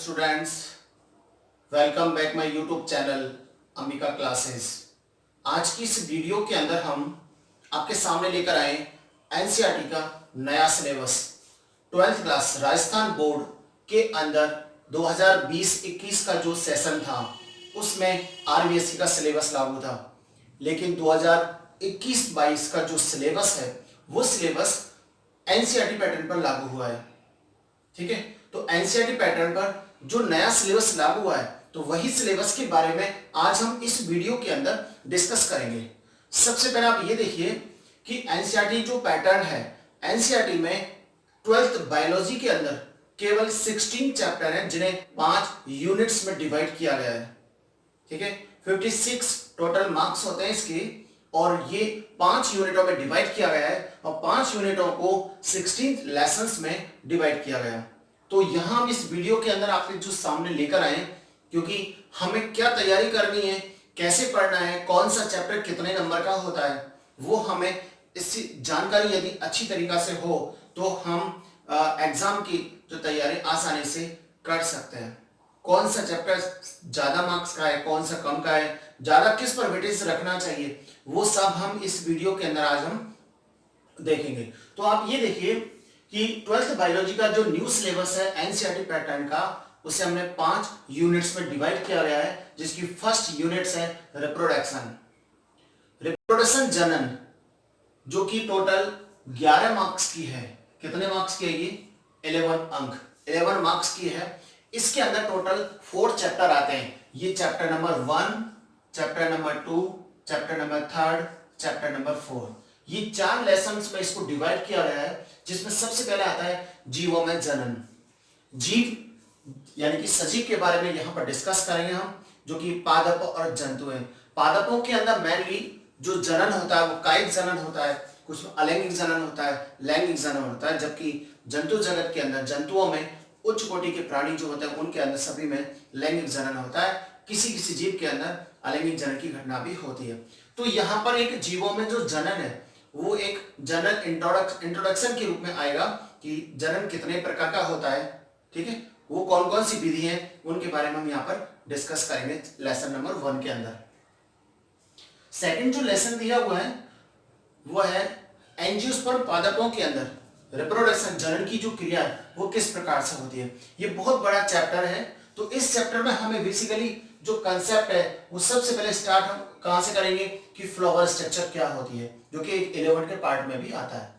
Students, welcome back my YouTube channel Ambika classes. आज की इस वीडियो के अंदर हम आपके सामने लेकर आए एनसीईआरटी का नया syllabus 12th class Rajasthan board के अंदर 2020-21 का जो सेशन था उसमें आरबीएसई का सिलेबस लागू था, लेकिन 2021-22 का जो सिलेबस है वो सिलेबस एनसीईआरटी पैटर्न पर लागू हुआ है। ठीक है, तो एनसीईआरटी पैटर्न पर जो नया सिलेबस लागू हुआ है तो वही सिलेबस के बारे में आज हम इस वीडियो के अंदर डिस्कस करेंगे। सबसे पहले आप ये देखिए कि एनसीईआरटी जो पैटर्न है, एनसीईआरटी में 12th बायोलॉजी के अंदर केवल 16 चैप्टर हैं जिन्हें 5 यूनिट्स में डिवाइड किया गया है। ठीक है, 56 टोटल मार्क्स होते हैं इसके और ये 5 यूनिटों में डिवाइड किया गया है और 5 यूनिटों को 16 लेसन्स में डिवाइड किया गया। तो यहां हम इस वीडियो के अंदर आपके जो सामने लेकर आए, क्योंकि हमें क्या तैयारी करनी है, कैसे पढ़ना है, कौन सा चैप्टर कितने नंबर का होता है, वो हमें इसकी जानकारी यदि अच्छी तरीका से हो तो हम एग्जाम की जो तैयारी आसानी से कर सकते हैं। कौन सा चैप्टर ज्यादा मार्क्स का है, कौन सा कम का है, ज्यादा किस पर वेटेज रखना चाहिए, वो सब हम इस वीडियो के अंदर आज हम देखेंगे। तो आप ये देखिए कि 12th बायोलॉजी का जो न्यू सिलेबस है एनसीईआरटी पैटर्न का, उसे हमने 5 यूनिट्स में डिवाइड किया गया है, जिसकी फर्स्ट यूनिट्स है रिप्रोडक्शन। रिप्रोडक्शन जनन, जो कि टोटल 11 मार्क्स की है। कितने मार्क्स की है ये? 11 अंक, 11 मार्क्स की है। इसके अंदर टोटल 4 चैप्टर आते हैं। ये chapter number 1, chapter number 2, chapter number 3, chapter number 4, ये 4 लेसन्स में इसको डिवाइड किया गया है, जिसमें सबसे पहले आता है जीवों में जनन। जीव यानी कि सजीव के बारे में यहां पर डिस्कस करेंगे हम, जो कि पादप और जंतु हैं। पादपों के अंदर मेनली जो जनन होता है वो कायिक जनन होता है, कुछ में अलैंगिक जनन होता है, लैंगिक जनन होता है, जबकि जंतु जगत के अंदर जंतुओं में उच्च कोटि के प्राणी जो होते हैं उनके अंदर सभी में लैंगिक जनन होता है। किसी किसी जीव के अंदर अलैंगिक जनन की घटना भी होती है। तो यहाँ पर एक जीवों में जो जनन है वो एक जनरल इंट्रोडक्शन के रूप में आएगा कि जनन कितने प्रकार का होता है। ठीक है, वो कौन कौन सी विधि है उनके बारे में हम यहाँ पर डिस्कस करेंगे लेसन नंबर 1 के अंदर। सेकंड जो लेसन दिया हुआ है वो है एंजियोस्पर्म पादपों के अंदर रिप्रोडक्शन जनन की जो क्रिया है वो किस प्रकार से होती है। ये बहुत बड़ा चैप्टर है, तो इस चैप्टर में हमें बेसिकली जो कंसेप्ट है वो सबसे पहले स्टार्ट हम कहां से करेंगे कि फ्लावर स्ट्रक्चर क्या होती है, जो कि 11 के पार्ट में भी आता है।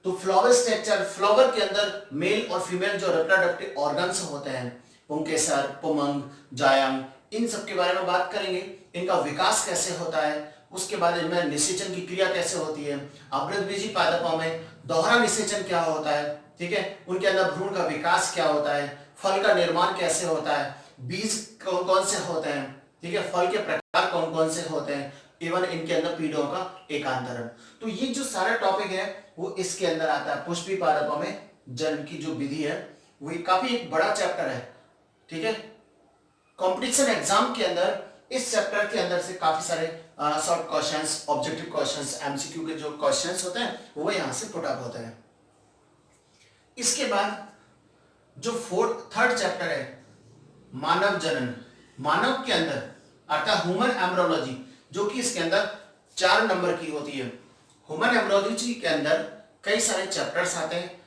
तो फ्लावर स्ट्रक्चर, फ्लावर के अंदर मेल और फीमेल जो रिप्रोडक्टिव ऑर्गन्स होते हैं, पुंकेसर, पुमंग, जायंग, इन सब के बारे में बात करेंगे। इनका विकास कैसे होता है, उसके बाद इनमें निषेचन की क्रिया कैसे होती है, आवृतबीजी पादपों में दोहरा निषेचन क्या होता है, ठीक है, उनके अंदर भ्रूण का विकास क्या होता है, फल का निर्माण कैसे होता है, बीज कौन कौन से होते हैं, ठीक है, फल के प्रकार कौन कौन से होते हैं, इवन इनके अंदर पीढ़ों का एकांतरण। तो ये जो सारा टॉपिक है वो इसके अंदर आता है। पुष्पी पादपों में जन्म की जो विधि है वो काफी एक बड़ा चैप्टर है। ठीक है, कंपटीशन एग्जाम के अंदर इस चैप्टर के अंदर से काफी सारे short questions, objective questions, MCQ के जो क्वेश्चंस होते हैं वो यहां से पुट अप होते हैं। इसके बाद जो थर्ड चैप्टर है मानव जनन, मानव के अंदर अर्थात ह्यूमन एम्ब्रियोलॉजी, जो कि इसके अंदर 4 नंबर की होती है। ह्यूमन एम्ब्रियोलॉजी के अंदर कई सारे चैप्टर्स आते हैं।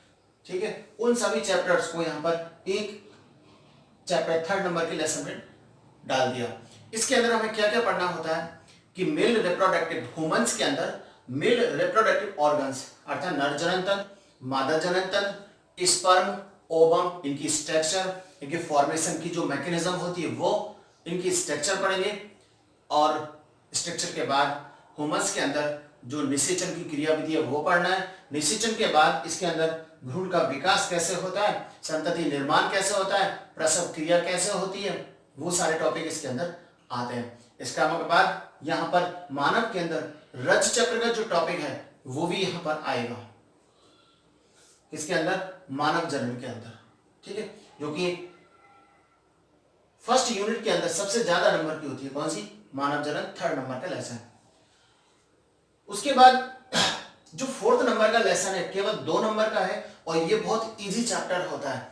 ठीक है, उन सभी चैप्टर्स को यहां पर एक चैप्टर 3rd नंबर के लेसन में डाल दिया। इसके अंदर हमें क्या क्या पढ़ना होता है कि मेल रिप्रोडक्टिव, ह्यूमंस के अंदर मेल रिप्रोडक्टिव ऑर्गन्स अर्थात नर जनन तंत्र, मादा जनन तंत्र, स्पर्म, ओवम, इनकी स्ट्रक्चर, इनके फॉर्मेशन की जो मैकेनिज्म होती है वो, इनकी स्ट्रक्चर पढ़ेंगे। और स्ट्रक्चर के बाद ह्यूमंस के अंदर जो निषेचन की क्रियाविधि है वो पढ़ना है। निषेचन के बाद इसके अंदर भ्रूण का विकास कैसे होता है, संतति निर्माण कैसे होता है, प्रसव क्रिया कैसे होती है, वो सारे टॉपिक इसके अंदर आते हैं। इसका बाद यहाँ पर मानव के अंदर रज चक्र का जो टॉपिक है वो भी यहाँ पर आएगा, इसके अंदर मानव जन्म के अंदर। ठीक है, जो कि फर्स्ट यूनिट के अंदर सबसे ज्यादा नंबर की होती है। कौन सी? मानव जनन, 3rd नंबर का लेसन। उसके बाद जो 4th नंबर का लेसन है केवल 2 नंबर का है और ये बहुत इजी चैप्टर होता है।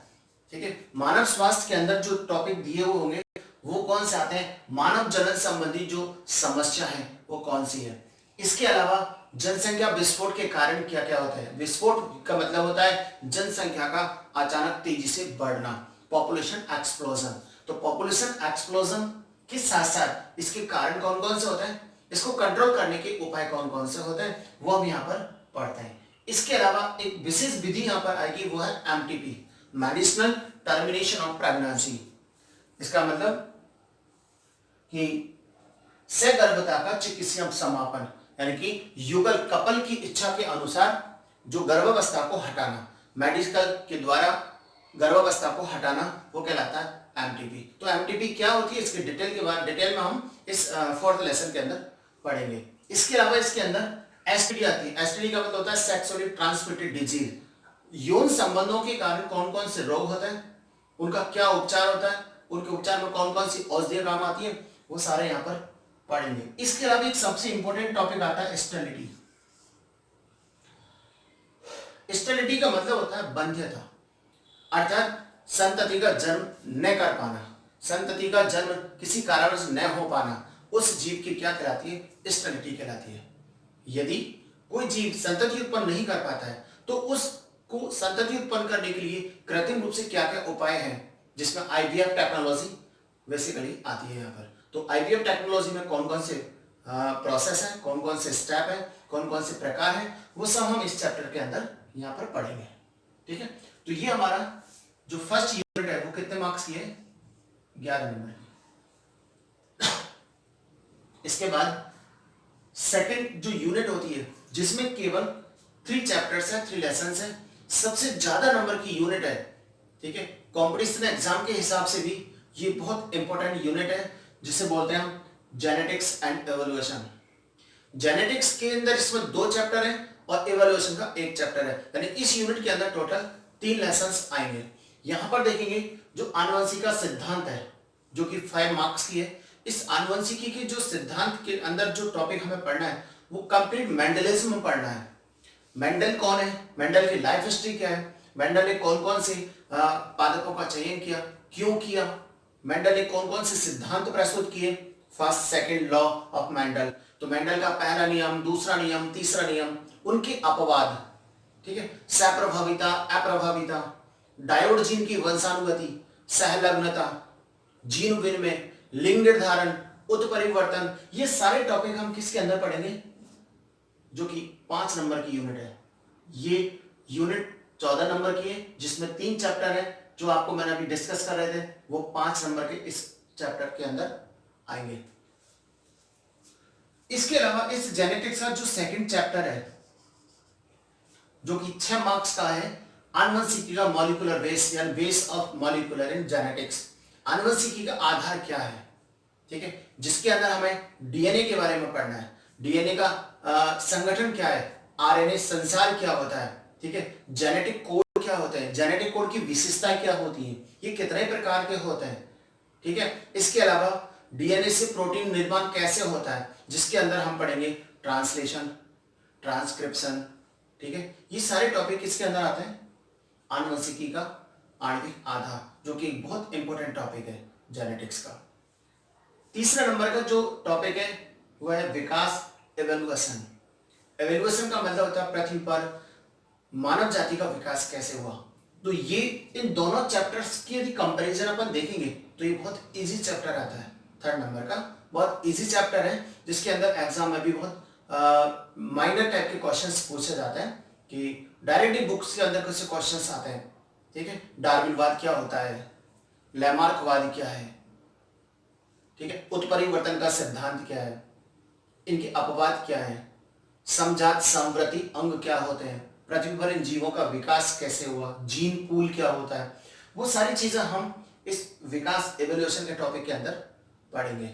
ठीक है। मानव स्वास्थ्य के अंदर जो टॉपिक दिए हुए होंगे वो कौन से आते हैं, मानव जनन संबंधी जो समस्या है वो कौन सी है। इसके अलावा जनसंख्या विस्फोट के कारण क्या क्या होता है। विस्फोट का मतलब होता है जनसंख्या का अचानक तेजी से बढ़ना, पॉपुलेशन एक्सप्लोजन। तो पॉपुलेशन एक्सप्लोजन के साथ साथ इसके कारण कौन कौन से होते हैं, इसको कंट्रोल करने के उपाय कौन कौन से होते हैं, वो हम यहाँ पर पढ़ते हैं। इसके अलावा एक विशेष विधि यहाँ पर आएगी, वो है MTP, medicinal termination of pregnancy. इसका मतलब कि सगर्भता का चिकित्सीय समापन, यानी कि युगल कपल की इच्छा के अनुसार जो गर्भावस्था को हटाना, मेडिकल के द्वारा गर्भावस्था को हटाना, वो कहलाता है एमटीपी। तो एमटीपी क्या होती है, इसके डिटेल में हम इस फोर्थ लेसन के अंदर पढ़ेंगे। इसके अलावा इसके अंदर एसटीडी आती है। एसटीडी का मतलब होता है सेक्सुअली ट्रांसमिटेड डिजीज। यौन संबंधों के कारण कौन कौन से रोग होते हैं, उनका क्या उपचार होता है, उनके उपचार में कौन कौन सी औषधियां काम आती है, वो सारे यहाँ पर पढ़ेंगे। इसके अलावा एक सबसे इंपॉर्टेंट टॉपिक आता है स्टेरिलिटी। स्टेरिलिटी का मतलब होता है बंध्यता, अर्थात संतति का जन्म न कर पाना, संतति का जन्म किसी कारणवश न हो पाना, उस जीव की क्या कहलाती है, स्टेरिलिटी कहलाती है। यदि कोई जीव संतति उत्पन्न नहीं कर पाता है तो उसको संतति उत्पन्न करने के लिए कृत्रिम रूप से क्या क्या उपाय हैं, जिसमें आईवीएफ टेक्नोलॉजी बेसिकली आती है यहाँ पर। तो आईवीएफ टेक्नोलॉजी में कौन कौन से प्रोसेस है, कौन कौन से स्टेप है, कौन कौन से प्रकार है, वो सब हम इस चैप्टर के अंदर यहाँ पर पढ़ेंगे। ठीक है। तो ये हमारा जो फर्स्ट यूनिट है वो कितने मार्क्स की है, 11 नंबर की। इसके बाद सेकंड जो यूनिट होती है जिसमें केवल 3 चैप्टर्स है, 3 लेसन्स है, सबसे ज्यादा नंबर की यूनिट है। ठीक है। कॉम्पिटिशन एग्जाम के हिसाब से भी ये बहुत इंपॉर्टेंट यूनिट है, जिसे बोलते हैं हम जेनेटिक्स एंड एवोल्यूशन। जेनेटिक्स के अंदर इसमें 2 चैप्टर है और एवोल्यूशन का 1 चैप्टर है, यानी इस यूनिट के अंदर टोटल 3 लेसन्स आएंगे। यहां पर देखेंगे जो आनुवंशिका सिद्धांत है जो कि 5 मार्क्स की है। इस आनुवंशिकी के जो सिद्धांत के अंदर जो टॉपिक हमें पढ़ना है वो कंप्लीट मेंडलिज्म में पढ़ना है। मेंडल कौन है, मेंडल की लाइफ हिस्ट्री क्या है, मेंडल ने कौन कौन से पादपों का चयन किया, क्यों किया, मेंडल ने कौन कौन से सिद्धांत प्रस्तुत किए, first second law of Mendel. तो मेंडल का पहला नियम, दूसरा नियम, तीसरा नियम, उनके अपवाद, ठीक है, सप्रभाविता, अप्रभाविता, डायोड जीन की वंशानुगति, सहलग्नता, जीन विनिमय, लिंग निर्धारण, उत्परिवर्तन, ये सारे टॉपिक हम किसके अंदर पढ़ेंगे, जो कि 5 नंबर की यूनिट है। ये यूनिट 14 नंबर की है जिसमें 3 चैप्टर है, जो आपको मैंने अभी डिस्कस कर रहे थे वो 5 नंबर के इस चैप्टर के अंदर आएंगे। इसके अलावा इस जेनेटिक्स का जो सेकंड चैप्टर है जो कि 6 मार्क्स का है, आनुवंशिकी का मॉलिक्यूलर बेस या base of molecular in genetics. आनुवंशिकी का आधार क्या है, ठीक है, जिसके अंदर हमें डीएनए के बारे में पढ़ना है। डीएनए का संगठन क्या है, आरएनए संसार क्या होता है, ठीक है, जेनेटिक कोड क्या होते हैं, जेनेटिक कोड की विशेषताएं क्या होती हैं, ये कितने प्रकार के होते हैं, ठीक है। इसके अलावा डीएनए से प्रोटीन निर्माण कैसे होता है, जिसके अंदर हम पढ़ेंगे ट्रांसलेशन, ट्रांसक्रिप्शन, ठीक है। ये सारे टॉपिक किसके अंदर आते हैं, आनुवंशिकी का आणविक आधार, जो कि एक बहुत इंपॉर्टेंट टॉपिक है जेनेटिक्स का। तीसरा नंबर का जो टॉपिक है वो है विकास एवोल्यूशन। एवोल्यूशन का मतलब होता है पृथ्वी पर मानव जाति का विकास कैसे हुआ। तो ये इन दोनों चैप्टर्स की यदि कंपैरिजन अपन देखेंगे तो ये बहुत इजी चैप्टर आता है, 3rd नंबर का बहुत इजी चैप्टर है, जिसके अंदर एग्जाम में भी बहुत माइनर टाइप के क्वेश्चंस पूछे जाते हैं कि डायरेक्टली बुक्स के अंदर कुछ क्वेश्चंस आते हैं, ठीक है। डार्विनवाद क्या होता है, लैमार्कवाद क्या है, ठीक है, उत्परिवर्तन का सिद्धांत क्या है, इनके अपवाद क्या है, समजात संवृत्ति अंग क्या होते हैं, पृथ्वी पर इन जीवों का विकास कैसे हुआ, जीन पूल क्या होता है, वो सारी चीजें हम इस विकास एवोल्यूशन के टॉपिक के अंदर पढ़ेंगे।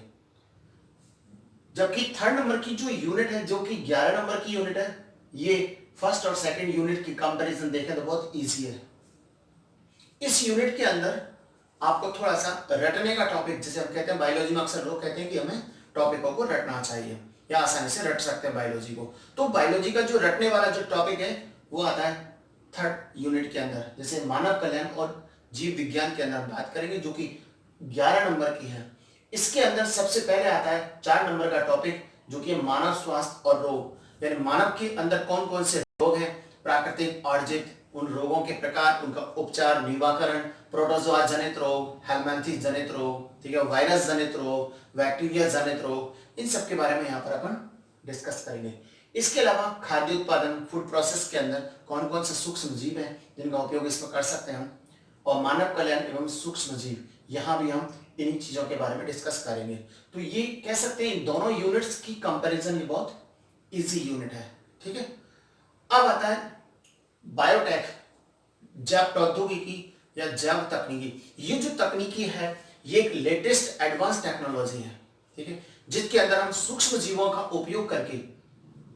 जबकि 3rd नंबर की जो यूनिट है, जो कि 11 नंबर की यूनिट है, ये फर्स्ट और सेकंड यूनिट की कंपैरिजन देखें तो बहुत इजी है। इस यूनिट के अंदर आपको थोड़ा सा रटने का टॉपिक, जिसे हम कहते हैं बायोलॉजी में अक्सर लोग कहते हैं कि हमें टॉपिकों को रटना चाहिए या आसानी से रट सकते हैं बायोलॉजी को। तो बायोलॉजी का जो रटने वाला जो टॉपिक है वो आता है 3rd यूनिट के अंदर, जैसे मानव कल्याण और जीव विज्ञान के अंदर बात करेंगे, जो कि 11 नंबर की है। इसके अंदर सबसे पहले आता है 4 नंबर का टॉपिक, जो कि मानव स्वास्थ्य और रोग, यानी मानव के अंदर कौन कौन से रोग हैं, प्राकृतिक अर्जित उन रोगों के प्रकार, उनका उपचार, निवारण, प्रोटोजोआ जनित रोग, हेलमिंथेस जनित रोग, ठीक है, वायरस जनित रोग, बैक्टीरिया जनित रोग, इन सब के बारे में यहाँ पर अपन डिस्कस करेंगे। इसके अलावा खाद्य उत्पादन, फूड प्रोसेस के अंदर कौन कौन से सूक्ष्म जीव हैं जिनका उपयोग इसमें कर सकते हैं हम, और मानव कल्याण एवं सूक्ष्म जीव, यहाँ भी हम इन्हीं चीजों के बारे में डिस्कस करेंगे। तो ये कह सकते हैं इन दोनों यूनिट्स की कंपैरिजन ये बहुत इजी यूनिट है, ठीक है। अब आता है बायोटेक, जैव प्रौद्योगिकी या जैव तकनीकी। ये जो तकनीकी है ये एक लेटेस्ट एडवांस टेक्नोलॉजी है, ठीक है, जिसके अंदर हम सूक्ष्म जीवों का उपयोग करके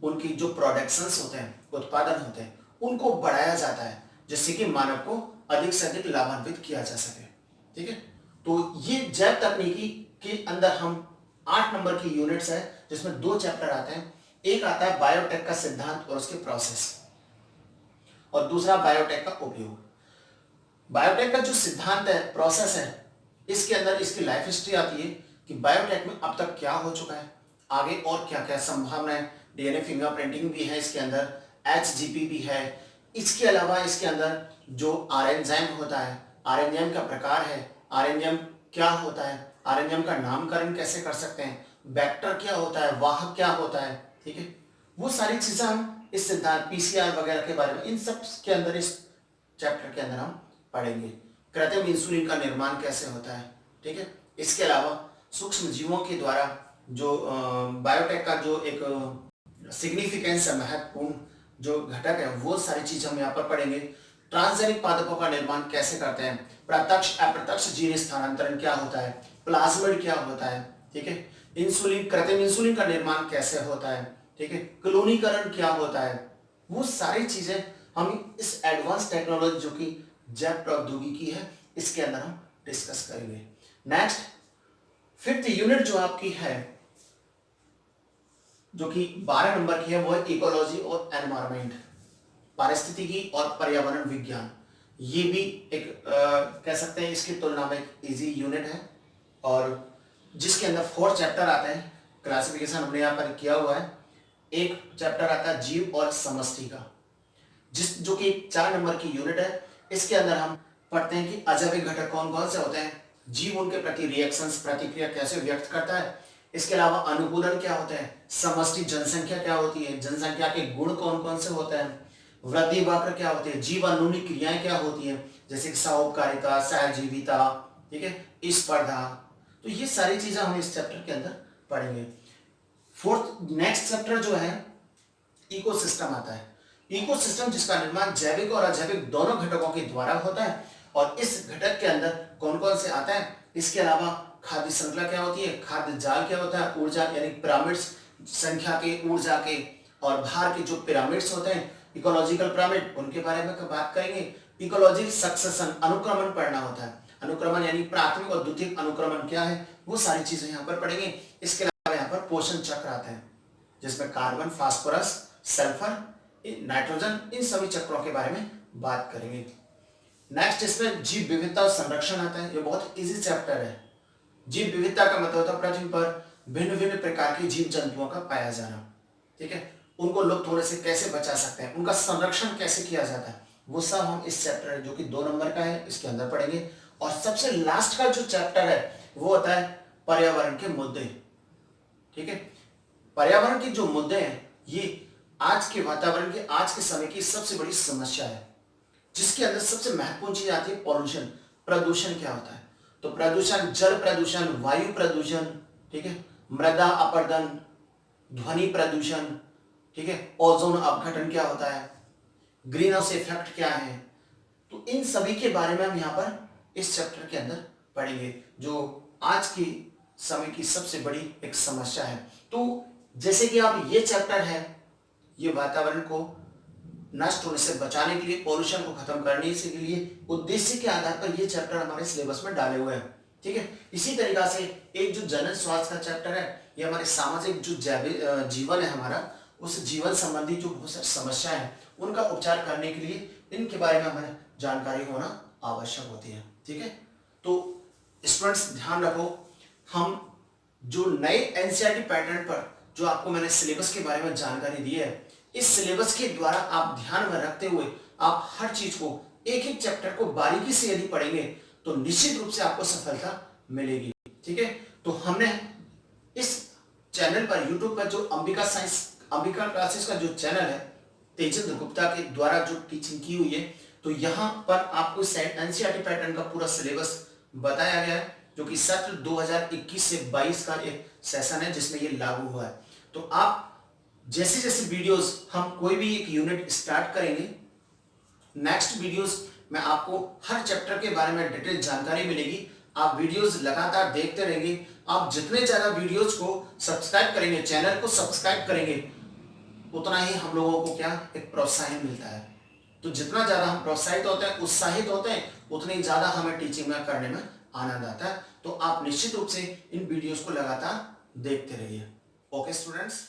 उनकी जो प्रोडक्शंस होते हैं, उत्पादन होते हैं, उनको बढ़ाया जाता है, जिससे कि मानव को अधिक से अधिक लाभान्वित किया जा सके, ठीक है। तो ये जैव तकनीकी के अंदर हम 8 नंबर की यूनिट्स है, जिसमें 2 चैप्टर आते हैं। एक आता है बायोटेक का सिद्धांत और उसके प्रोसेस, और दूसरा बायोटेक का उपयोग। बायोटेक का जो सिद्धांत है, प्रोसेस है, इसके अंदर इसकी लाइफ हिस्ट्री आती है कि बायोटेक में अब तक क्या हो चुका है, आगे और क्या क्या संभावनाएं, डीएनए फिंगरप्रिंटिंग भी है इसके अंदर, एचजीपी भी है। इसके अलावा इसके अंदर जो आरएनजाइम होता है, आरएनजाइम का प्रकार है, आरएनजाइम क्या होता है, आरएनजाइम का नामकरण कैसे कर सकते हैं, वेक्टर क्या होता है, वाहक क्या होता है, ठीक है, वो सारी चीजें हम इस सिद्धांत, पीसीआर वगैरह के बारे में, इन सब के अंदर इस चैप्टर के अंदर हम पढ़ेंगे। कृत्रिम इंसुलिन का निर्माण कैसे होता है, ठीक है। इसके अलावा सूक्ष्म जीवों के द्वारा जो बायोटेक का जो एक सिग्निफिकेंस है, महत्वपूर्ण जो घटक है, वो सारी चीज हम यहाँ पर पढ़ेंगे। ट्रांसजेनिक पादपों का निर्माण कैसे करते हैं, प्रत्यक्ष अप्रत्यक्ष जीन स्थानांतरण क्या होता है, प्लाज्मिड क्या होता है, ठीक है, इंसुलिन, कृत्रिम इंसुलिन का निर्माण कैसे होता है, ठीक है, क्लोनीकरण क्या होता है, वो सारी चीजें हम इस एडवांस टेक्नोलॉजी जो कि जैव प्रौद्योगिकी है, इसके अंदर हम डिस्कस करेंगे। नेक्स्ट 5th यूनिट जो आपकी है, जो कि 12 नंबर की है, वो है इकोलॉजी और एनवायरमेंट, पारिस्थितिकी और पर्यावरण विज्ञान। ये भी एक कह सकते हैं इसकी तुलना में एक इजी यूनिट है, और जिसके अंदर 4 चैप्टर आते हैं। क्लासिफिकेशन हमने यहाँ पर किया हुआ है। एक चैप्टर आता है जीव और समष्टि का, जो कि 4 नंबर की यूनिट है। इसके अंदर हम पढ़ते हैं कि अजैविक घटक कौन कौन से होते हैं, जीव उनके प्रति रिएक्शंस, प्रतिक्रिया कैसे व्यक्त करता है। इसके अलावा अनुकूलन क्या होता है, समष्टि जनसंख्या क्या होती है, जनसंख्या के गुण कौन कौन से होते हैं, वृद्धि वक्र क्या होते हैं, जीव अनुनी क्रियाएं क्या होती हैं, जैसे सहोपकारिता, सहजीविता, ठीक है, स्पर्धा। तो ये सारी चीजें हम इस चैप्टर के अंदर पढ़ेंगे। नेक्स्ट चैप्टर जो है इकोसिस्टम आता है। इकोसिस्टम जिसका निर्माण जैविक और अजैविक दोनों घटकों के द्वारा होता है, और इस घटक के अंदर कौन कौन से आता है। इसके अलावा खाद्य श्रृंखला क्या होती है, खाद्य जाल क्या होता है, ऊर्जा यानी पिरामिड्स, संख्या के, ऊर्जा के और भार के जो पिरामिड्स होते हैं, इकोलॉजिकल पिरामिड, उनके बारे में बात करेंगे। इकोलॉजिकल सक्सेशन, अनुक्रमण पढ़ना होता है, अनुक्रमण यानी प्राथमिक और द्वितीयक अनुक्रमण क्या है, वो सारी चीजें यहाँ पर पढ़ेंगे। इसके अलावा यहाँ पर पोषण चक्र आता है, जिसमें कार्बन, फास्फोरस, सल्फर, नाइट्रोजन, इन सभी चक्रों के बारे में बात करेंगे। नेक्स्ट इसमें जीव विविधता और संरक्षण आता है। ये बहुत इजी चैप्टर है। जीव विविधता का मतलब होता है पृथ्वी पर भिन्न भिन्न प्रकार के जीव जंतुओं का पाया जाना, ठीक है, उनको लुप्त होने से कैसे बचा सकते हैं, उनका संरक्षण कैसे किया जाता है, वो सब हम इस चैप्टर जो कि 2 नंबर का है, इसके अंदर पढ़ेंगे। और सबसे लास्ट का जो चैप्टर है वो होता है पर्यावरण के मुद्दे, ठीक है। पर्यावरण के जो मुद्दे हैं, ये आज के वातावरण के, आज के समय की सबसे बड़ी समस्या है, जिसके अंदर सबसे महत्वपूर्ण चीज आती है पॉल्यूशन, प्रदूषण क्या होता है। तो प्रदूषण, जल प्रदूषण, वायु प्रदूषण, ठीक है, मृदा अपरदन, ध्वनि प्रदूषण, ठीक है, ओजोन अपघटन क्या होता है, ग्रीन हाउस इफेक्ट क्या है। तो इन सभी के बारे में हम यहाँ पर इस चैप्टर के अंदर पढ़ेंगे, जो आज की समय की सबसे बड़ी एक समस्या है। तो जैसे कि आप ये चैप्टर है, ये वातावरण को नष्ट होने से बचाने के लिए, पॉल्यूशन को खत्म करने के लिए, उद्देश्य के आधार पर ये चैप्टर हमारे सिलेबस में डाले हुए हैं, ठीक है। इसी तरीका से एक जो जनन स्वास्थ्य का चैप्टर है, ये हमारे सामाजिक जो जीवन है हमारा, उस जीवन संबंधी जो बहुत सारी समस्याएं हैं, उनका उपचार करने के लिए इनके बारे में हमें जानकारी होना आवश्यक होती है। ठीक है, तो स्टूडेंट्स ध्यान रखो, हम जो नए एनसीईआरटी पैटर्न पर जो आपको मैंने सिलेबस के बारे में जानकारी दी है, इस सिलेबस के द्वारा आप ध्यान में रखते हुए आप हर चीज को, एक एक चैप्टर को बारीकी से यदि पढ़ेंगे तो निश्चित रूप से आपको सफलता मिलेगी। ठीक है, तो हमने इस चैनल पर, यूट्यूब पर जो अंबिका क्लासेस का जो चैनल है, तेजेंद्र गुप्ता के द्वारा जो टीचिंग की हुई है, तो यहाँ पर आपको एनसीईआरटी पैटर्न का पूरा सिलेबस बताया गया है, जो कि सत्र 2021 से 22 का एक सेशन है जिसमें ये लागू हुआ है। तो आप जैसे जैसे वीडियोस, हम कोई भी एक यूनिट स्टार्ट करेंगे, नेक्स्ट वीडियोस में आपको हर चैप्टर के बारे में डिटेल जानकारी मिलेगी। आप वीडियोस लगातार देखते रहेंगे। आप जितने ज्यादा वीडियोस को सब्सक्राइब करेंगे, चैनल को सब्सक्राइब करेंगे, उतना ही हम लोगों को क्या, एक प्रोत्साहन मिलता है। तो जितना ज्यादा हम प्रोत्साहित होते हैं, उत्साहित होते हैं, उतनी ज्यादा हमें टीचिंग में करने में आनंद आता है। तो आप निश्चित रूप से इन वीडियोस को लगातार देखते रहिए। Okay students.